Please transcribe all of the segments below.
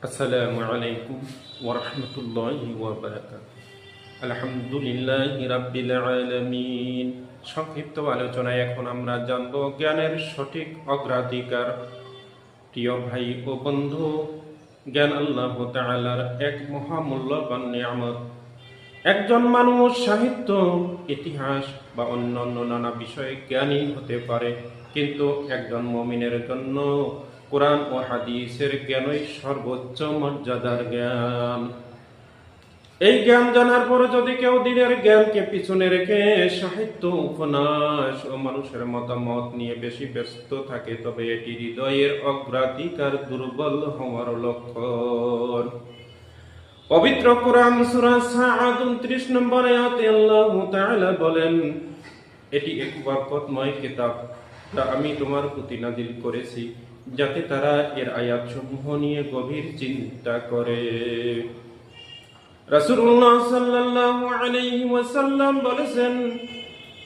আসসালামু আলাইকুম ওয়া রাহমাতুল্লাহি ওয়া বারাকাতুহু। আলহামদুলিল্লাহি রাব্বিল আলামিন। সংক্ষিপ্ত আলোচনায় এখন আমরা জানব জ্ঞানের সঠিক অগ্রাধিকার। প্রিয় ভাই ও বন্ধু, জ্ঞান আল্লাহ তাআলার এক মহামূল্যবান নিয়ামত। একজন মানুষ সাহিত্য, ইতিহাস বা অন্যান্য নানা বিষয়ে জ্ঞানী হতে পারে, কিন্তু একজন মুমিনের জন্য কোরআন ও হাদিসের জ্ঞানই সর্বোচ্চ মর্যাদার জ্ঞান। এই জ্ঞান জানার পরে যদি কেউ দিনের জ্ঞানকে পিছনে রেখে সাহিত্য, উপন্যাস ও মানুষের মতামত নিয়ে বেশি ব্যস্ত থাকে, তবে এটি হৃদয়ের অগ্রাধিকার দুর্বল হওয়ার লক্ষণ। পবিত্র কোরআন সূরা সাআদ 29 নম্বর আয়াতে আল্লাহ তাআলা বলেন, এটি এক বরকতময় কিতাব যা আমি তোমার প্রতি নাযিল করেছি, যাতে তারা এর আয়াতসমূহ নিয়ে গভীর চিন্তা করে। রাসূলুল্লাহ সাল্লাল্লাহু আলাইহি ওয়াসাল্লাম বলেছেন,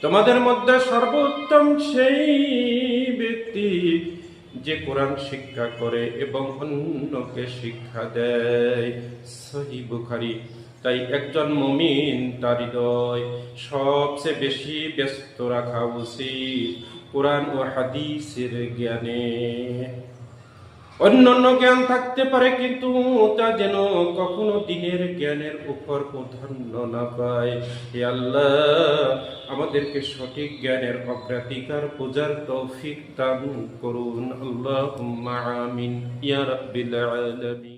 তোমাদের মধ্যে সর্বোত্তম সেই ব্যক্তি যে কোরআন শিক্ষা করে এবং অন্যকে শিক্ষা দেয়। সহিহ বুখারী। তাই একজন মুমিন তার হৃদয় সবচেয়ে বেশি ব্যস্ত রাখা উচিত কোরআন ও হাদিসের জ্ঞানে। অন্যান্য জ্ঞান থাকতে পারে, কিন্তু তা যেন কখনো দিনের জ্ঞানের উপর প্রাধান্য না পায়। হে আল্লাহ, আমাদেরকে সঠিক জ্ঞানের অগ্রাধিকার বোঝার তৌফিক দান করুন। আল্লাহুম্মা আমিন ইয়া রাব্বিল আলামিন।